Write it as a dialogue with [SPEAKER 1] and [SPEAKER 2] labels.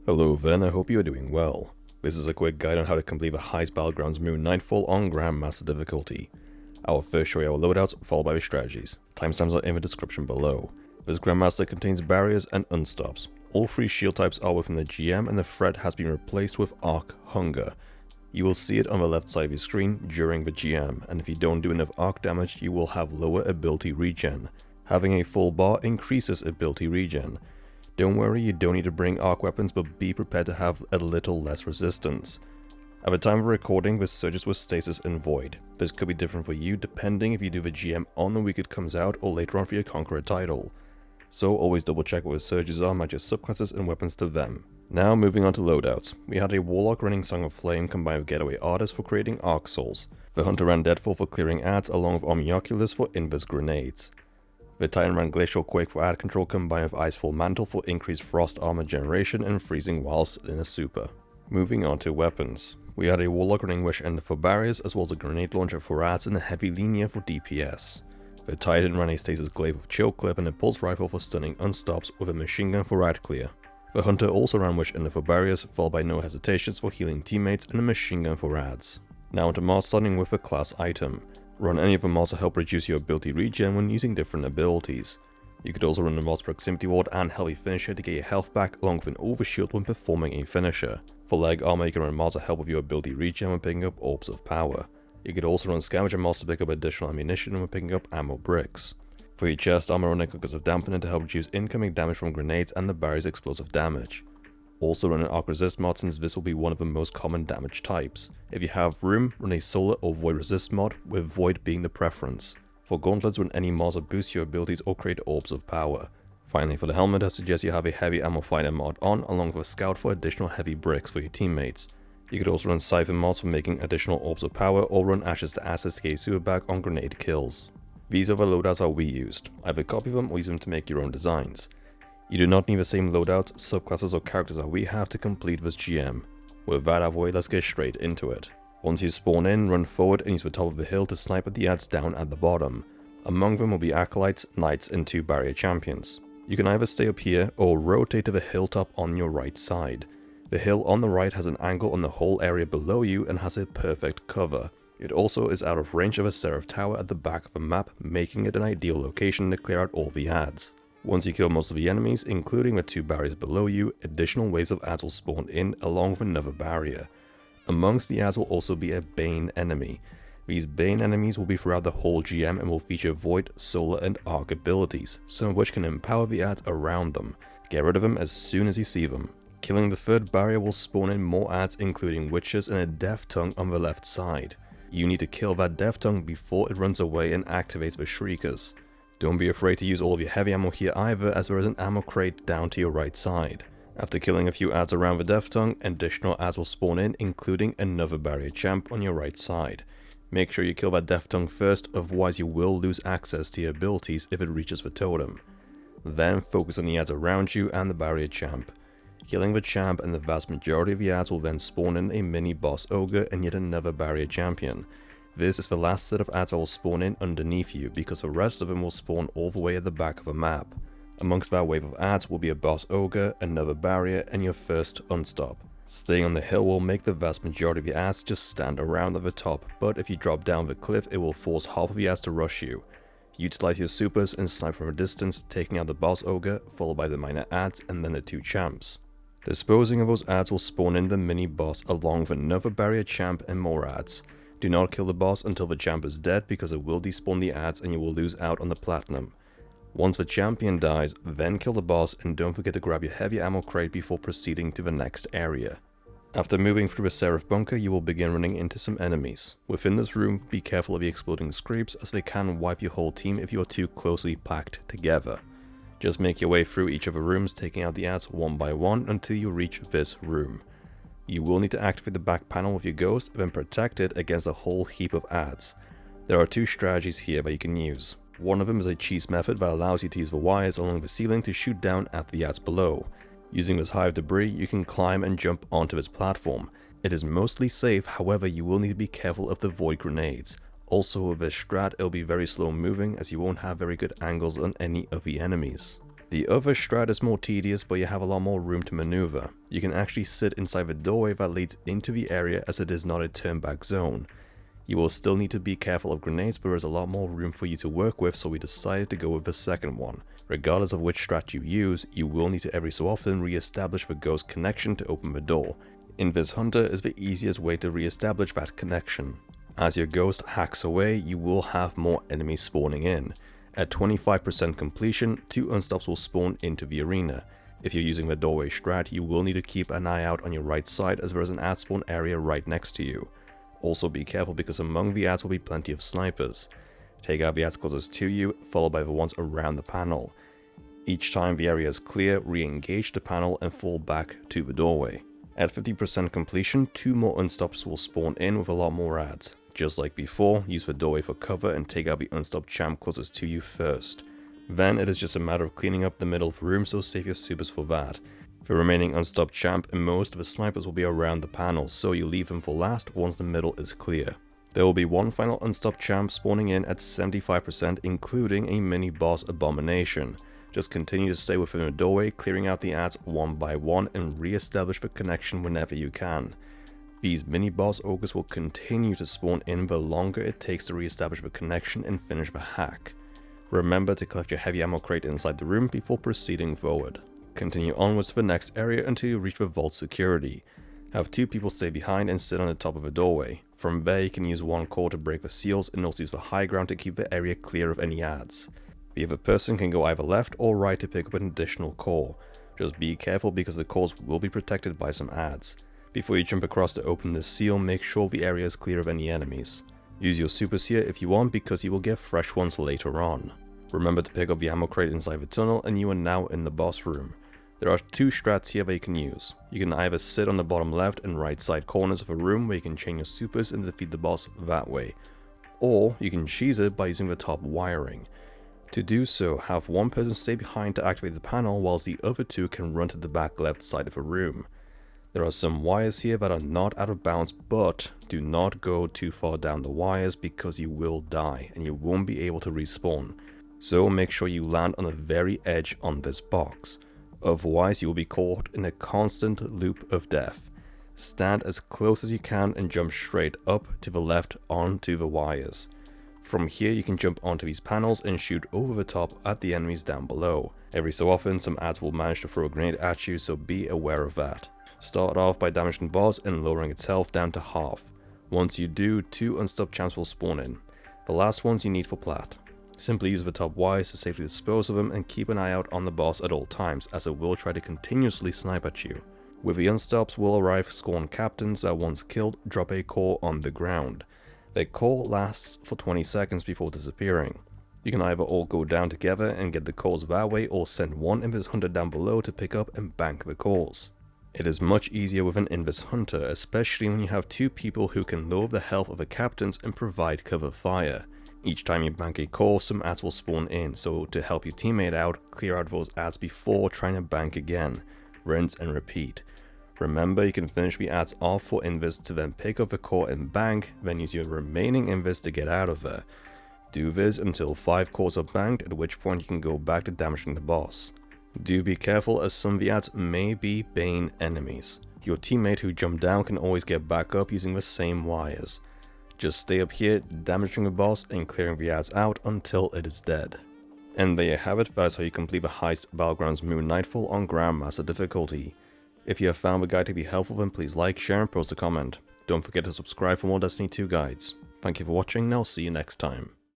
[SPEAKER 1] Hello then, I hope you are doing well. This is a quick guide on how to complete the Heist Battlegrounds Moon Nightfall on Grandmaster difficulty. I will first show you our loadouts, followed by the strategies. Timestamps are in the description below. This Grandmaster contains barriers and unstops. All three shield types are within the GM and the threat has been replaced with Arc Hunger. You will see it on the left side of your screen during the GM, and if you don't do enough arc damage you will have lower ability regen. Having a full bar increases ability regen. Don't worry, you don't need to bring arc weapons, but be prepared to have a little less resistance. At the time of recording, this surges with stasis and void. This could be different for you depending if you do the GM on the week it comes out or later on for your Conqueror title. So always double check what the surges are, match your subclasses and weapons to them. Now moving on to loadouts. We had a Warlock running Song of Flame combined with Getaway Artist for creating Arc Souls. The Hunter ran Deadfall for clearing ads along with Omnioculus for invis grenades. The Titan ran Glacial Quake for ad control combined with Icefall Mantle for increased frost armor generation and freezing whilst in a super. Moving on to weapons. We had a Warlock running Wish Ender for barriers as well as a grenade launcher for ads and a Heavy Linear for DPS. The Titan ran a Stasis Glaive with Chill Clip and a Pulse Rifle for stunning unstops with a machine gun for ad clear. The Hunter also ran Wish Ender for barriers, followed by No Hesitations for healing teammates and a machine gun for ads. Now onto Mars starting with a class item. Run any of the mods to help reduce your ability regen when using different abilities. You could also run the mod's Proximity Ward and Heavy Finisher to get your health back along with an overshield when performing a finisher. For leg armor you can run mods to help with your ability regen when picking up Orbs of Power. You could also run Scavenger mods to pick up additional ammunition when picking up ammo bricks. For your chest armor, run a Cookers of Dampener to help reduce incoming damage from grenades and the barrier's explosive damage. Also run an Arc Resist mod since this will be one of the most common damage types. If you have room, run a Solar or Void Resist mod, with Void being the preference. For gauntlets, run any mods that boost your abilities or create Orbs of Power. Finally, for the helmet, I suggest you have a Heavy Ammo Fighter mod on along with a Scout for additional heavy bricks for your teammates. You could also run Siphon mods for making additional Orbs of Power or run Ashes to Assets to get a super back on grenade kills. These are the loadouts that we used. Either copy them or use them to make your own designs. You do not need the same loadouts, subclasses or characters that we have to complete this GM. With that out of the way, let's get straight into it. Once you spawn in, run forward and use the top of the hill to snipe at the ads down at the bottom. Among them will be Acolytes, Knights and 2 Barrier Champions. You can either stay up here or rotate to the hilltop on your right side. The hill on the right has an angle on the whole area below you and has a perfect cover. It also is out of range of a Seraph Tower at the back of the map, making it an ideal location to clear out all the ads. Once you kill most of the enemies, including the 2 barriers below you, additional waves of ads will spawn in along with another barrier. Amongst the ads will also be a Bane enemy. These Bane enemies will be throughout the whole GM and will feature Void, Solar and Arc abilities, some of which can empower the ads around them. Get rid of them as soon as you see them. Killing the 3rd barrier will spawn in more ads including Witches and a Death Tongue on the left side. You need to kill that Death Tongue before it runs away and activates the Shriekers. Don't be afraid to use all of your heavy ammo here either, as there is an ammo crate down to your right side. After killing a few ads around the Death Tongue, additional ads will spawn in, including another barrier champ on your right side. Make sure you kill that Death Tongue first, otherwise you will lose access to your abilities if it reaches the totem. Then focus on the ads around you and the barrier champ. Killing the champ and the vast majority of the ads will then spawn in a mini boss ogre and yet another barrier champion. This is the last set of ads that will spawn in underneath you, because the rest of them will spawn all the way at the back of a map. Amongst that wave of ads will be a boss ogre, another barrier, and your first unstop. Staying on the hill will make the vast majority of your ads just stand around at the top, but if you drop down the cliff it will force half of the ads to rush you. Utilize your supers and snipe from a distance, taking out the boss ogre, followed by the minor ads and then the 2 champs. Disposing of those ads will spawn in the mini boss along with another barrier champ and more ads. Do not kill the boss until the champ is dead, because it will despawn the ads and you will lose out on the platinum. Once the champion dies, then kill the boss and don't forget to grab your heavy ammo crate before proceeding to the next area. After moving through the Seraph bunker, you will begin running into some enemies. Within this room, be careful of the exploding scrapes, as they can wipe your whole team if you are too closely packed together. Just make your way through each of the rooms, taking out the ads one by one until you reach this room. You will need to activate the back panel with your ghost, then protect it against a whole heap of ads. There are 2 strategies here that you can use. One of them is a cheese method that allows you to use the wires along the ceiling to shoot down at the ads below. Using this hive debris, you can climb and jump onto this platform. It is mostly safe, however you will need to be careful of the void grenades. Also with this strat, it will be very slow moving as you won't have very good angles on any of the enemies. The other strat is more tedious, but you have a lot more room to maneuver. You can actually sit inside the doorway that leads into the area, as it is not a turn-back zone. You will still need to be careful of grenades, but there is a lot more room for you to work with, so we decided to go with the second one. Regardless of which strat you use, you will need to every so often re-establish the ghost connection to open the door. Invis Hunter is the easiest way to re-establish that connection. As your ghost hacks away, you will have more enemies spawning in. At 25% completion, 2 unstops will spawn into the arena. If you're using the doorway strat, you will need to keep an eye out on your right side, as there is an ad spawn area right next to you. Also be careful, because among the ads will be plenty of snipers. Take out the ads closest to you, followed by the ones around the panel. Each time the area is clear, re-engage the panel and fall back to the doorway. At 50% completion, 2 more unstops will spawn in with a lot more ads. Just like before, use the doorway for cover and take out the unstopped champ closest to you first. Then it is just a matter of cleaning up the middle of the room, so save your supers for that. The remaining unstopped champ and most of the snipers will be around the panel, so you leave them for last once the middle is clear. There will be one final unstopped champ spawning in at 75%, including a mini boss abomination. Just continue to stay within the doorway, clearing out the ads one by one and re-establish the connection whenever you can. These mini boss ogres will continue to spawn in the longer it takes to re-establish the connection and finish the hack. Remember to collect your heavy ammo crate inside the room before proceeding forward. Continue onwards to the next area until you reach the vault security. Have 2 people stay behind and sit on the top of the doorway. From there you can use 1 core to break the seals and also use the high ground to keep the area clear of any ads. The other person can go either left or right to pick up an additional core. Just be careful, because the cores will be protected by some ads. Before you jump across to open this seal, make sure the area is clear of any enemies. Use your supers here if you want, because you will get fresh ones later on. Remember to pick up the ammo crate inside the tunnel, and you are now in the boss room. There are 2 strats here that you can use. You can either sit on the bottom left and right side corners of a room where you can chain your supers and defeat the boss that way. Or you can cheese it by using the top wiring. To do so, have 1 person stay behind to activate the panel, whilst the other 2 can run to the back left side of the room. There are some wires here that are not out of bounds, but do not go too far down the wires, because you will die and you won't be able to respawn. So make sure you land on the very edge on this box. Otherwise you will be caught in a constant loop of death. Stand as close as you can and jump straight up to the left onto the wires. From here you can jump onto these panels and shoot over the top at the enemies down below. Every so often some ads will manage to throw a grenade at you, so be aware of that. Start off by damaging the boss and lowering its health down to half. Once you do, 2 unstopped champs will spawn in. The last ones you need for plat. Simply use the top wires to safely dispose of them, and keep an eye out on the boss at all times, as it will try to continuously snipe at you. With the unstops will arrive scorn captains that, once killed, drop a core on the ground. Their core lasts for 20 seconds before disappearing. You can either all go down together and get the cores that way, or send 1 Invis Hunter down below to pick up and bank the cores. It is much easier with an Invis Hunter, especially when you have 2 people who can lower the health of the captains and provide cover fire. Each time you bank a core, some ads will spawn in, so to help your teammate out, clear out those ads before trying to bank again. Rinse and repeat. Remember, you can finish the ads off for Invis to then pick up the core and bank, then use your remaining Invis to get out of there. Do this until 5 cores are banked, at which point you can go back to damaging the boss. Do be careful, as some of the ads may be Bane enemies. Your teammate who jumped down can always get back up using the same wires. Just stay up here, damaging the boss and clearing the ads out until it is dead. And there you have it, that is how you complete the Heist Battlegrounds Moon Nightfall on Grandmaster difficulty. If you have found the guide to be helpful, then please like, share and post a comment. Don't forget to subscribe for more Destiny 2 guides. Thank you for watching, and I'll see you next time.